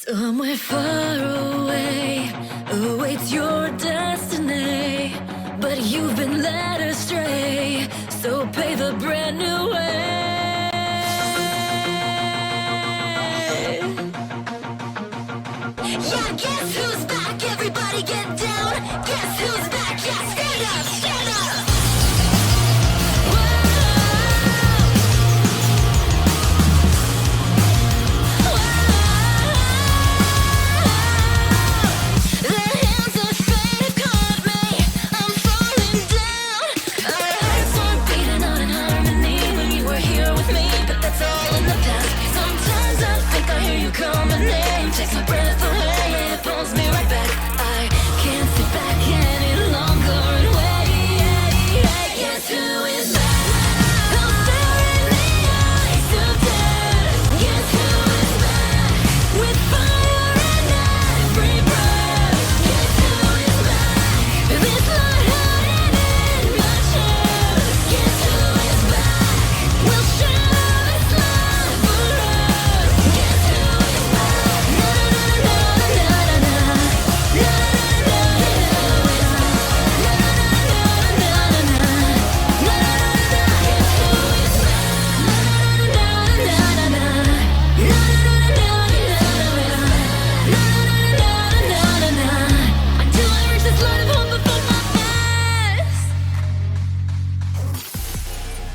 Somewhere far away awaits your destiny, but you've been led astray, so pave a brand new way. Yeah, guess who's back? Everybody get down. Guess who's back? Yeah, stand up, stand up. Takes my breath away, it pulls me right back. I can't sit back any longer and wait. Guess who is back? I'll stare in the eyes of death. Guess who is back? With fire in every breath. Guess who is back? This light hiding in my chest. Guess who is back? We'll share this life forever. Guess who is back?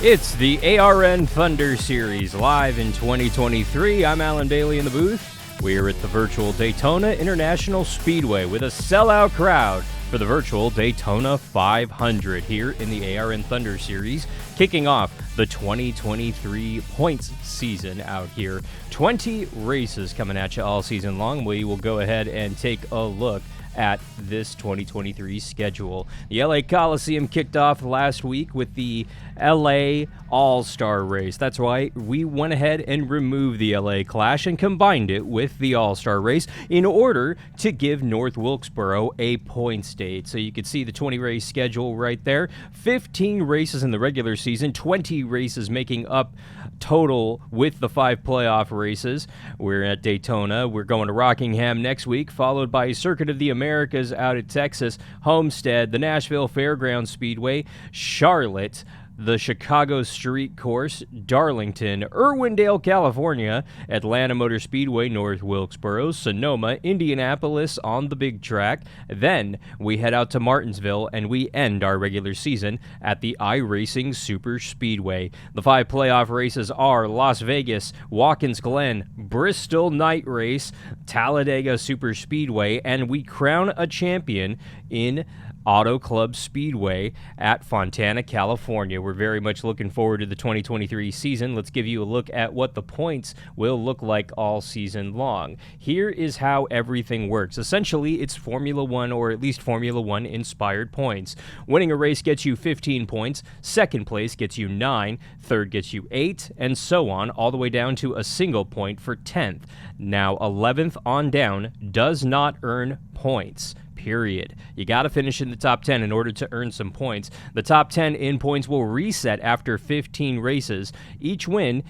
It's the ARN Thunder Series live in 2023. I'm Alan Bailey in the booth. We are at the virtual Daytona International Speedway with a sellout crowd for the virtual Daytona 500 here in the ARN Thunder Series, kicking off the 2023 points season out here. 20 races coming at you all season long. We will go ahead and take a look at this 2023 schedule. The LA Coliseum kicked off last week with the LA All-Star Race. That's why we went ahead and removed the LA Clash and combined it with the All-Star Race in order to give North Wilkesboro a points date. So you can see the 20 race schedule right there. 15 races in the regular season, 20 races making up total with the 5 playoff races. We're at Daytona. We're going to Rockingham next week, followed by Circuit of the Americas out at Texas, Homestead, the Nashville Fairgrounds Speedway, Charlotte, the Chicago Street Course, Darlington, Irwindale, California, Atlanta Motor Speedway, North Wilkesboro, Sonoma, Indianapolis on the big track. Then we head out to Martinsville and we end our regular season at the iRacing Super Speedway. The 5 playoff races are Las Vegas, Watkins Glen, Bristol Night Race, Talladega Super Speedway, and we crown a champion in Auto Club Speedway at Fontana, California. We're very much looking forward to the 2023 season. Let's give you a look at what the points will look like all season long. Here is how everything works. Essentially, it's Formula One, or at least Formula One inspired points. Winning a race gets you 15 points, second place gets you 9, third gets you 8, and so on, all the way down to a single point for 10th. Now, 11th on down does not earn points. Period. You got to finish in the top 10 in order to earn some points. The top 10 in points will reset after 15 races. Each win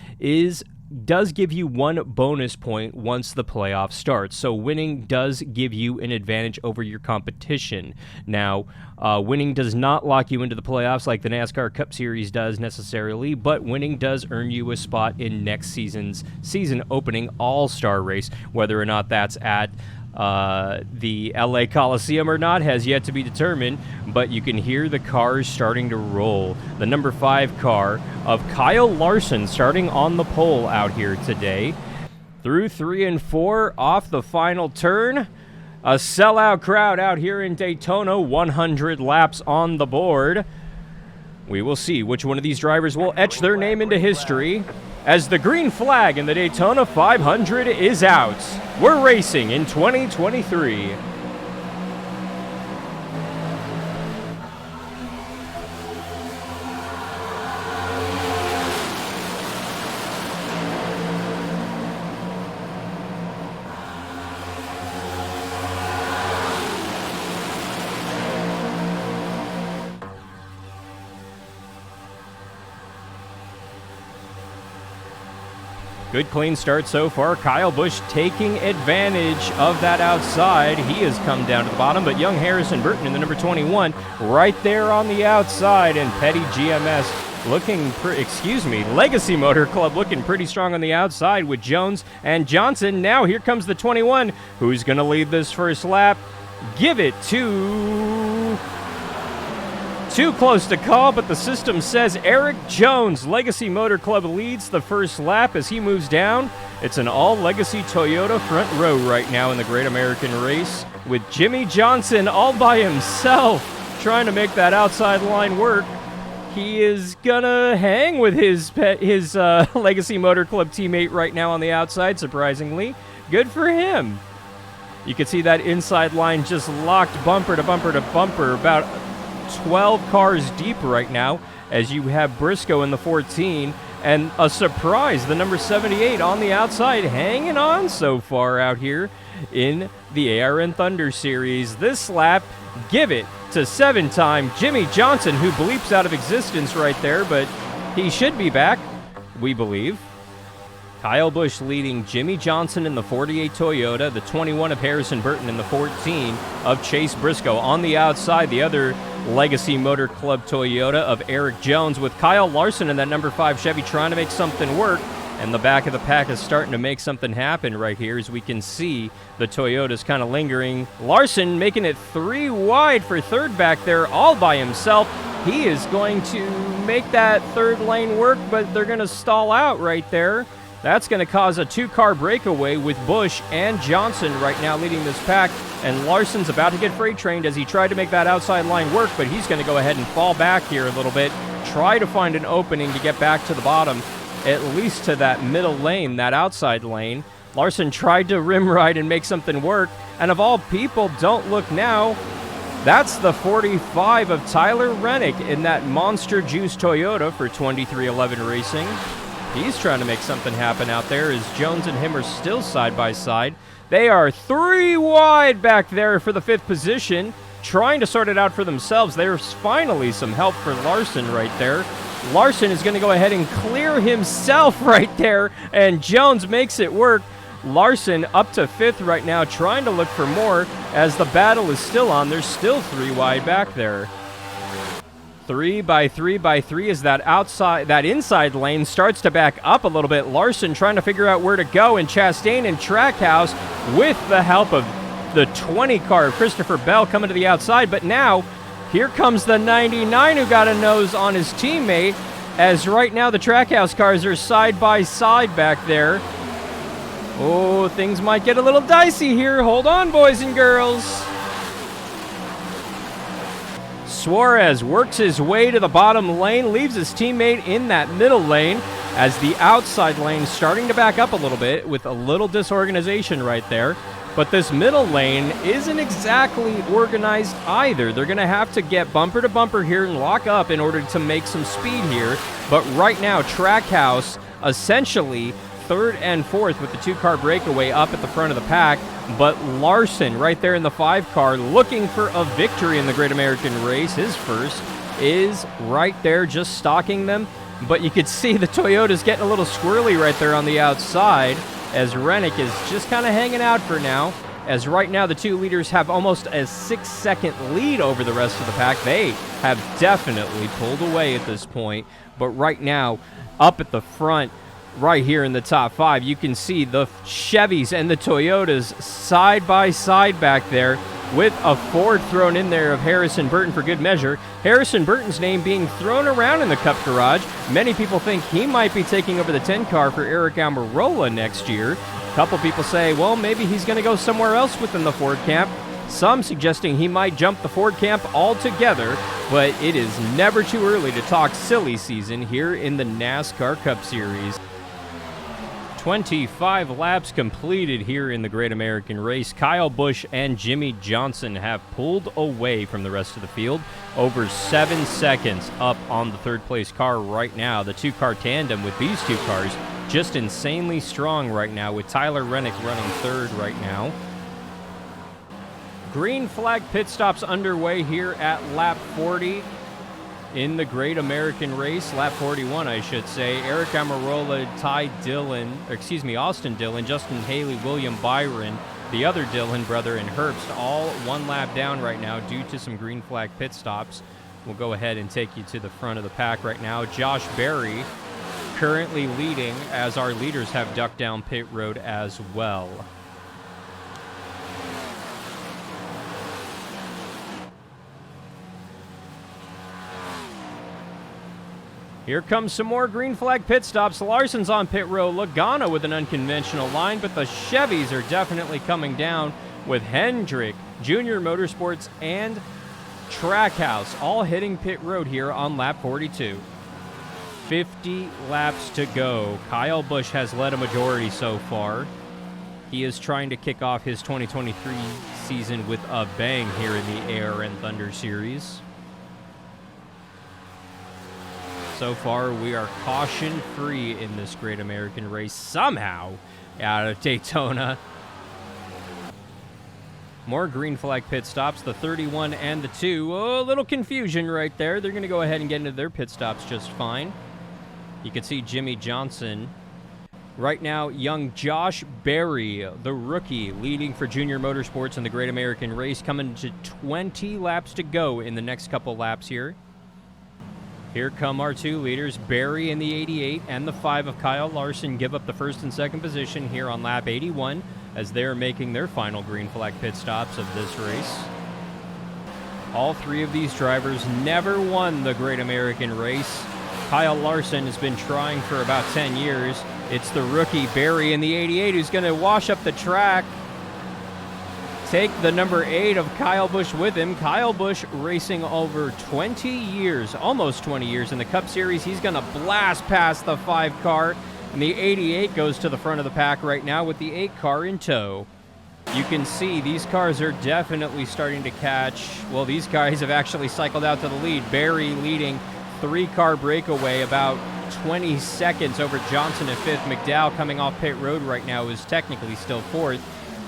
does give you 1 bonus point once the playoff starts. So winning does give you an advantage over your competition. Now, winning does not lock you into the playoffs like the NASCAR Cup Series does necessarily, but winning does earn you a spot in next season's season opening All-Star Race. Whether or not that's at the LA Coliseum or not has yet to be determined, but you can hear the cars starting to roll. The number 5 car of Kyle Larson starting on the pole out here today. Through 3 and 4 off the final turn. A sellout crowd out here in Daytona, 100 laps on the board. We will see which one of these drivers will etch their name into history as the green flag in the Daytona 500 is out. We're racing in 2023. Good clean start so far. Kyle Busch taking advantage of that outside. He has come down to the bottom, but young Harrison Burton in the number 21 right there on the outside, and Petty GMS looking, Legacy Motor Club looking pretty strong on the outside with Jones and Johnson. Now here comes the 21. Who's going to lead this first lap? Give it to... Too close to call, but the system says Eric Jones. Legacy Motor Club leads the first lap as he moves down. It's an all-Legacy Toyota front row right now in the Great American Race with Jimmy Johnson all by himself trying to make that outside line work. He is gonna hang with his Legacy Motor Club teammate right now on the outside, surprisingly. Good for him. You can see that inside line just locked bumper to bumper to bumper, about 12 cars deep right now, as you have Briscoe in the 14, and a surprise, the number 78 on the outside, hanging on so far out here in the ARN Thunder Series. This lap, give it to 7-time Jimmy Johnson, who bleeps out of existence right there, but he should be back, we believe. Kyle Busch leading Jimmy Johnson in the 48 Toyota, the 21 of Harrison Burton, and the 14 of Chase Briscoe. On the outside, the other Legacy Motor Club Toyota of Eric Jones, with Kyle Larson in that number 5 Chevy trying to make something work. And the back of the pack is starting to make something happen right here, as we can see the Toyota's kind of lingering. Larson making it 3 wide for third back there all by himself. He is going to make that third lane work, but they're going to stall out right there. That's going to cause a 2-car breakaway with Busch and Johnson right now leading this pack. And Larson's about to get freight trained as he tried to make that outside line work, but he's going to go ahead and fall back here a little bit, try to find an opening to get back to the bottom, at least to that middle lane, that outside lane. Larson tried to rim ride and make something work, and of all people, don't look now, that's the 45 of Tyler Rennick in that Monster Juice Toyota for 2311 Racing. He's trying to make something happen out there as Jones and him are still side by side. They are 3 wide back there for the 5th position, trying to sort it out for themselves. There's finally some help for Larson right there. Larson is going to go ahead and clear himself right there, and Jones makes it work. Larson up to 5th right now, trying to look for more as the battle is still on. There's still 3 wide back there. 3 by 3 by 3 as that inside lane starts to back up a little bit. Larson trying to figure out where to go, and Chastain and Trackhouse with the help of the 20 car of Christopher Bell coming to the outside. But now here comes the 99 who got a nose on his teammate, as right now the Trackhouse cars are side by side back there. Oh, things might get a little dicey here. Hold on, boys and girls. Suarez works his way to the bottom lane, leaves his teammate in that middle lane, as the outside lane starting to back up a little bit with a little disorganization right there. But this middle lane isn't exactly organized either. They're going to have to get bumper to bumper here and lock up in order to make some speed here. But right now, Trackhouse essentially 3rd and 4th with the 2-car breakaway up at the front of the pack. But Larson right there in the 5 car looking for a victory in the Great American Race. His first is right there just stalking them. But you could see the Toyota's getting a little squirrely right there on the outside, as Rennick is just kind of hanging out for now. As right now the 2 leaders have almost a 6-second lead over the rest of the pack. They have definitely pulled away at this point. But right now, up at the front, right here in the top 5, you can see the Chevys and the Toyotas side by side back there, with a Ford thrown in there of Harrison Burton for good measure. Harrison Burton's name being thrown around in the Cup Garage. Many people think he might be taking over the 10 car for Eric Almirola next year. A couple people say, well, maybe he's going to go somewhere else within the Ford camp. Some suggesting he might jump the Ford camp altogether, but it is never too early to talk silly season here in the NASCAR Cup Series. 25 laps completed here in the Great American Race. Kyle Busch and Jimmy Johnson have pulled away from the rest of the field. Over 7 seconds up on the 3rd place car right now. The 2-car tandem with these 2 cars just insanely strong right now, with Tyler Rennick running 3rd right now. Green flag pit stops underway here at lap 40. In the Great American Race, lap 41, I should say, Eric Amarola, Austin Dillon, Justin Haley, William Byron, the other Dillon brother, and Herbst, all one lap down right now due to some green flag pit stops. We'll go ahead and take you to the front of the pack right now. Josh Berry currently leading as our leaders have ducked down pit road as well. Here comes some more green flag pit stops. Larson's on pit row. Logano with an unconventional line, but the Chevys are definitely coming down with Hendrick, Junior Motorsports, and Trackhouse all hitting pit road here on lap 42. 50 laps to go. Kyle Busch has led a majority so far. He is trying to kick off his 2023 season with a bang here in the ARN Thunder Series. So far, we are caution-free in this Great American Race, somehow, out of Daytona. More green flag pit stops, the 31 and the 2. Oh, a little confusion right there. They're going to go ahead and get into their pit stops just fine. You can see Jimmy Johnson. Right now, young Josh Berry, the rookie, leading for Junior Motorsports in the Great American Race, coming to 20 laps to go in the next couple laps here. Here come our two leaders, Berry in the 88 and the 5 of Kyle Larson give up the first and second position here on lap 81 as they're making their final green flag pit stops of this race. All three of these drivers never won the Great American Race. Kyle Larson has been trying for about 10 years. It's the rookie Berry in the 88 who's going to wash up the track. Take the number 8 of Kyle Busch with him. Kyle Busch racing over 20 years, almost 20 years in the Cup Series. He's going to blast past the 5 car, and the 88 goes to the front of the pack right now with the 8 car in tow. You can see these cars are definitely starting to catch. Well, these guys have actually cycled out to the lead. Berry leading 3-car breakaway, about 20 seconds over Johnson at 5th. McDowell coming off pit road right now is technically still 4th.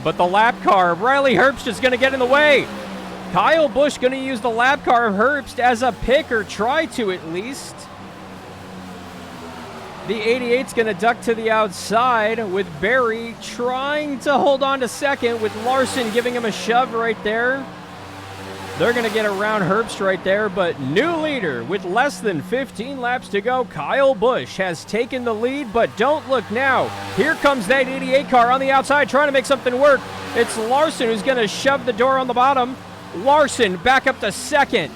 But the lap car of Riley Herbst is going to get in the way. Kyle Busch going to use the lap car of Herbst as a pick, or try to at least. The 88's going to duck to the outside with Berry trying to hold on to second with Larson giving him a shove right there. They're going to get around Herbst right there, but new leader with less than 15 laps to go. Kyle Busch has taken the lead, but don't look now. Here comes that 88 car on the outside trying to make something work. It's Larson who's going to shove the door on the bottom. Larson back up to second.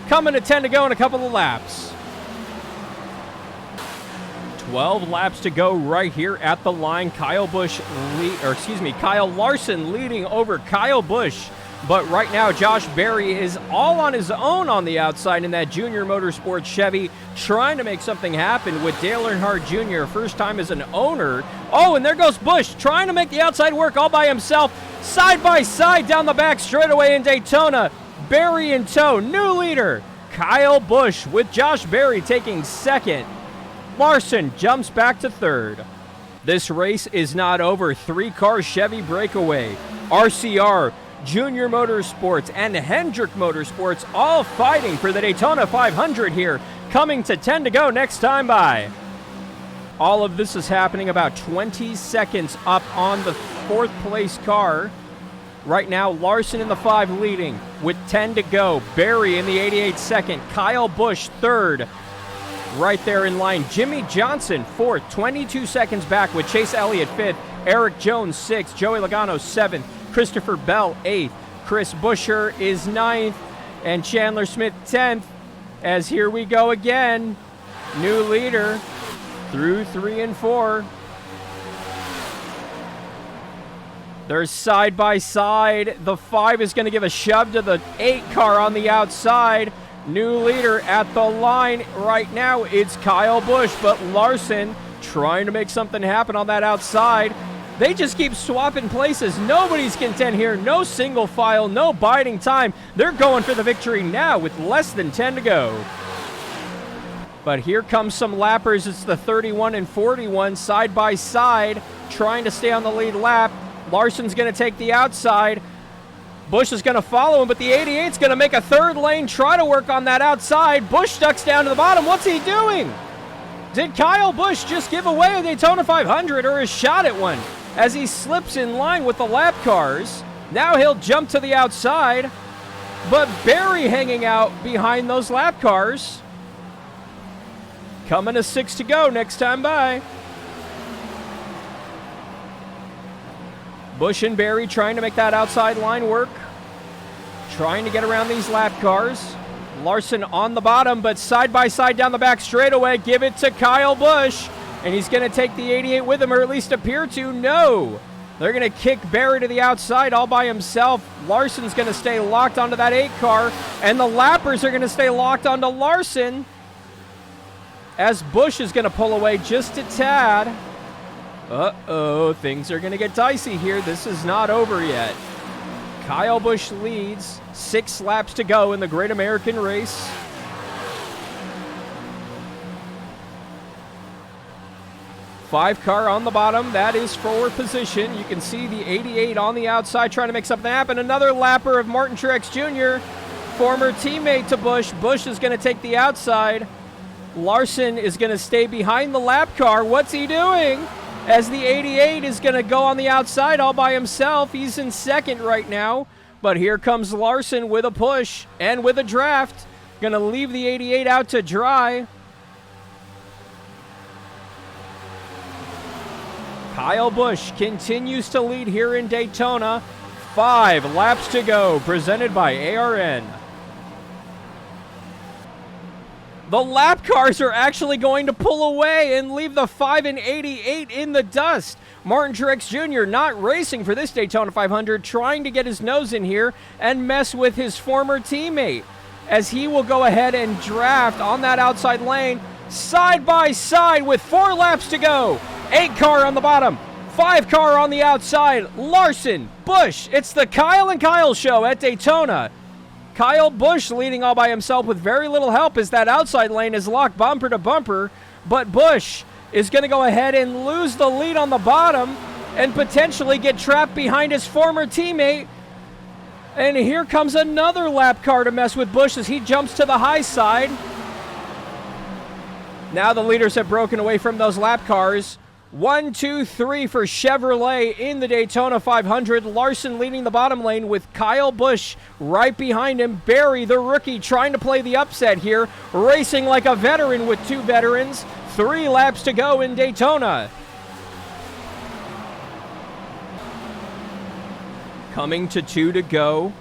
Coming to 10 to go in a couple of laps. 12 laps to go right here at the line. Kyle Larson leading over Kyle Busch. But right now, Josh Berry is all on his own on the outside in that Junior Motorsports Chevy, trying to make something happen with Dale Earnhardt Jr., first time as an owner. Oh, and there goes Busch, trying to make the outside work all by himself. Side by side down the back straightaway in Daytona. Berry in tow, new leader. Kyle Busch with Josh Berry taking second. Larson jumps back to third. This race is not over. 3-car Chevy breakaway. RCR, Junior Motorsports, and Hendrick Motorsports all fighting for the Daytona 500 here, coming to 10 to go next time by. All of this is happening about 20 seconds up on the 4th place car. Right now, Larson in the 5 leading with 10 to go. Berry in the 88 second. Kyle Busch third. Right there in line. Jimmy Johnson 4th, 22 seconds back with Chase Elliott 5th. Eric Jones 6th. Joey Logano 7th. Christopher Bell 8th. Chris Buescher is 9th. And Chandler Smith 10th. As here we go again. New leader through 3 and 4. They're side by side. The 5 is going to give a shove to the 8 car on the outside. New leader at the line right now. It's Kyle Busch, but Larson trying to make something happen on that outside. They just keep swapping places. Nobody's content here. No single file, no biding time. They're going for the victory now with less than 10 to go. But here comes some lappers. It's the 31 and 41 side by side, trying to stay on the lead lap. Larson's going to take the outside. Busch is going to follow him, but the 88's going to make a third lane, try to work on that outside. Busch ducks down to the bottom. What's he doing? Did Kyle Busch just give away a Daytona 500 or a shot at one as he slips in line with the lap cars? Now he'll jump to the outside, but Berry hanging out behind those lap cars. Coming to 6 to go next time by. Busch and Berry trying to make that outside line work. Trying to get around these lap cars. Larson on the bottom, but side by side down the back straightaway. Give it to Kyle Busch. And he's going to take the 88 with him, or at least appear to. No. They're going to kick Berry to the outside all by himself. Larson's going to stay locked onto that 8 car. And the lappers are going to stay locked onto Larson, as Busch is going to pull away just a tad. Uh-oh, things are going to get dicey here. This is not over yet. Kyle Busch leads. 6 laps to go in the Great American Race. Five car on the bottom. That is forward position. You can see the 88 on the outside trying to make something happen. Another lapper of Martin Truex Jr., former teammate to Busch. Busch is going to take the outside. Larson is going to stay behind the lap car. What's he doing? As the 88 is going to go on the outside all by himself. He's in second right now. But here comes Larson with a push and with a draft. Going to leave the 88 out to dry. Kyle Busch continues to lead here in Daytona. 5 laps to go, presented by ARN. The lap cars are actually going to pull away and leave the 5 and 88 in the dust. Martin Truex Jr. not racing for this Daytona 500, trying to get his nose in here and mess with his former teammate, as he will go ahead and draft on that outside lane, side by side with 4 laps to go. 8 car on the bottom, 5 car on the outside. Larson, Busch, it's the Kyle and Kyle show at Daytona. Kyle Busch leading all by himself with very little help as that outside lane is locked bumper to bumper. But Busch is going to go ahead and lose the lead on the bottom and potentially get trapped behind his former teammate. And here comes another lap car to mess with Busch as he jumps to the high side. Now the leaders have broken away from those lap cars. 1, 2, 3 for Chevrolet in the Daytona 500. Larson leading the bottom lane with Kyle Busch right behind him. Berry, the rookie, trying to play the upset here, racing like a veteran with 2 veterans. 3 laps to go in Daytona. Coming to 2 to go.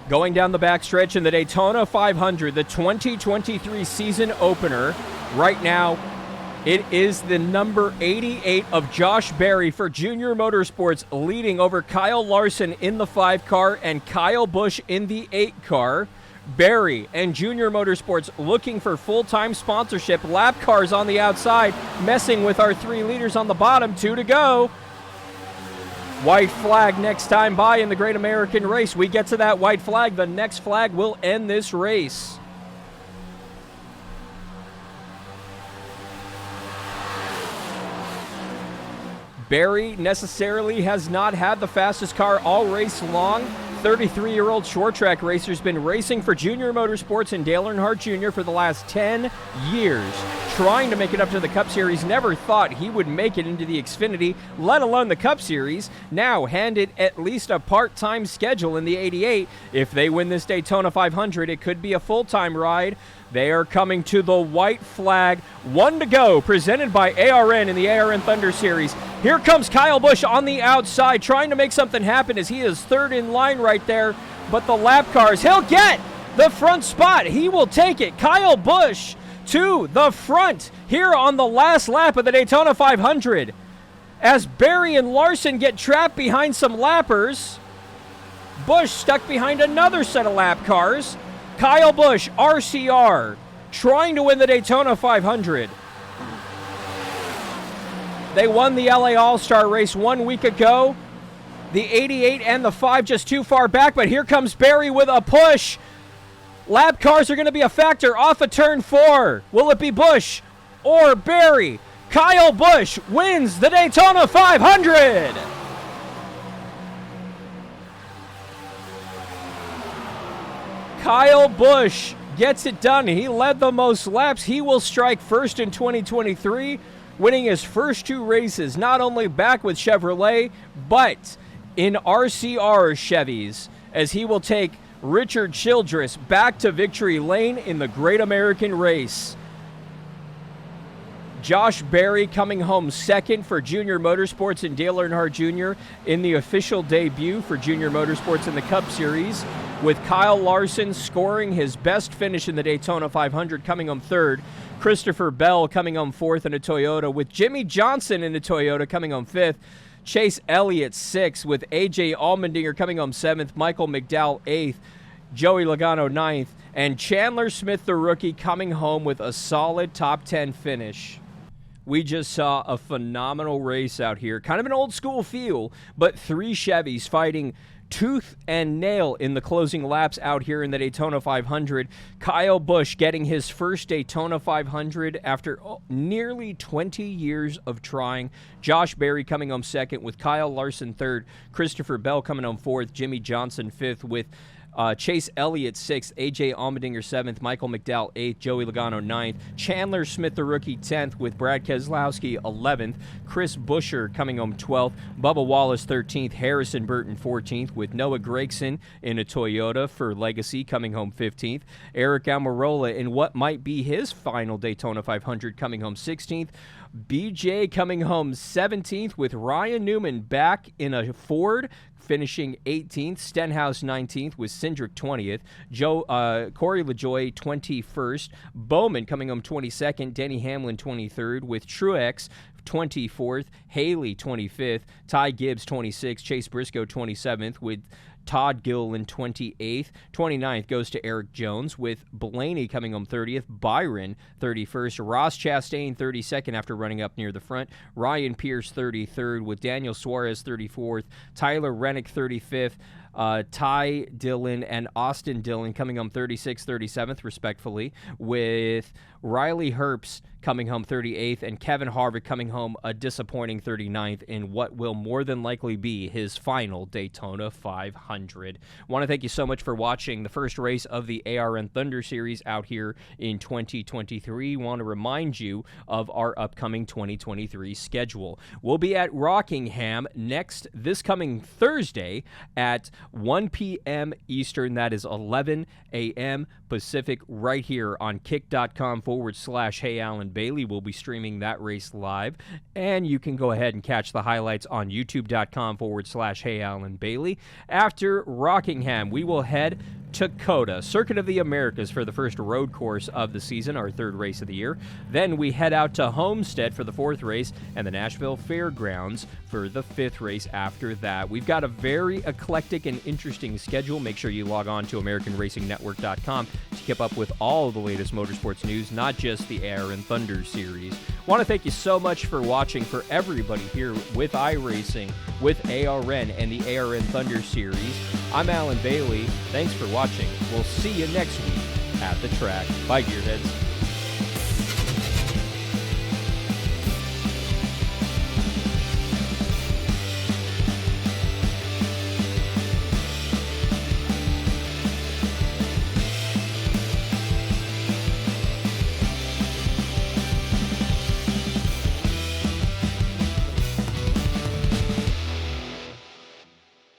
Going down the backstretch in the Daytona 500, the 2023 season opener. Right now, it is the number 88 of Josh Berry for Junior Motorsports, leading over Kyle Larson in the 5 car and Kyle Busch in the 8 car. Berry and Junior Motorsports looking for full-time sponsorship. Lap cars on the outside, messing with our 3 leaders on the bottom. 2 to go. White flag next time by in the Great American Race. We get to that white flag. The next flag will end this race. Berry necessarily has not had the fastest car all race long. 33-year-old short track racer's been racing for Junior Motorsports and Dale Earnhardt Jr. for the last 10 years. Trying to make it up to the Cup Series, never thought he would make it into the Xfinity, let alone the Cup Series. Now handed at least a part-time schedule in the 88. If they win this Daytona 500, it could be a full-time ride. They are coming to the white flag. 1 to go, presented by ARN in the ARN Thunder Series. Here comes Kyle Busch on the outside, trying to make something happen as he is third in line right there. But the lap cars, he'll get the front spot. He will take it. Kyle Busch to the front here on the last lap of the Daytona 500. As Berry and Larson get trapped behind some lappers. Busch stuck behind another set of lap cars. Kyle Busch, RCR, trying to win the Daytona 500. They won the LA All-Star race 1 week ago. The 88 and the 5 just too far back, but here comes Berry with a push. Lap cars are going to be a factor off of turn 4. Will it be Busch or Berry? Kyle Busch wins the Daytona 500. Kyle Busch gets it done. He led the most laps. He will strike first in 2023, winning his first 2 races, not only back with Chevrolet, but in RCR Chevys, as he will take Richard Childress back to victory lane in the Great American Race. Josh Berry coming home second for Junior Motorsports and Dale Earnhardt Jr. in the official debut for Junior Motorsports in the Cup Series, with Kyle Larson scoring his best finish in the Daytona 500, coming home third. Christopher Bell coming home fourth in a Toyota, with Jimmy Johnson in a Toyota coming home fifth. Chase Elliott sixth, with A.J. Allmendinger coming home seventh. Michael McDowell eighth. Joey Logano ninth. And Chandler Smith, the rookie, coming home with a solid top 10 finish. We just saw a phenomenal race out here. Kind of an old school feel, but 3 Chevys fighting tooth and nail in the closing laps out here in the Daytona 500. Kyle Busch getting his first Daytona 500 after nearly 20 years of trying. Josh Berry coming home second, with Kyle Larson third. Christopher Bell coming home fourth. Jimmy Johnson fifth, with Chase Elliott 6th, A.J. Allmendinger 7th, Michael McDowell 8th, Joey Logano 9th, Chandler Smith, the rookie, 10th, with Brad Keselowski 11th, Chris Buescher coming home 12th, Bubba Wallace 13th, Harrison Burton 14th, with Noah Gragson in a Toyota for Legacy coming home 15th, Eric Almirola in what might be his final Daytona 500 coming home 16th, BJ coming home 17th, with Ryan Newman back in a Ford finishing 18th, Stenhouse 19th, with Cindric 20th, Corey LaJoie 21st, Bowman coming home 22nd, Denny Hamlin 23rd, with Truex 24th, Haley 25th, Ty Gibbs 26th, Chase Briscoe 27th, with Todd Gilliland 28th. 29th goes to Eric Jones, with Blaney coming home 30th, Byron 31st, Ross Chastain 32nd after running up near the front, Ryan Pierce 33rd, with Daniel Suarez 34th, Tyler Reddick 35th, Ty Dillon and Austin Dillon coming home 36th, 37th, respectfully, with Riley Herbst coming home 38th, and Kevin Harvick coming home a disappointing 39th in what will more than likely be his final Daytona 500. Want to thank you so much for watching the first race of the ARN Thunder Series out here in 2023. Want to remind you of our upcoming 2023 schedule. We'll be at Rockingham this coming Thursday at 1 p.m. Eastern. That is 11 a.m. Pacific, right here on kick.com/Hey Alan Bailey. We'll be streaming that race live, and you can go ahead and catch the highlights on youtube.com/Hey Alan Bailey. After Rockingham, we will head to COTA, Circuit of the Americas, for the first road course of the season, our third race of the year. Then we head out to Homestead for the fourth race, and the Nashville Fairgrounds for the fifth race after that. We've got a very eclectic and interesting schedule. Make sure you log on to AmericanRacingNetwork.com to keep up with all of the latest motorsports news, not just the ARN Thunder Series. Want to thank you so much for watching. For everybody here with iRacing, with ARN, and the ARN Thunder Series, I'm Alan Bailey. Thanks for watching. We'll see you next week at the track. Bye, Gearheads.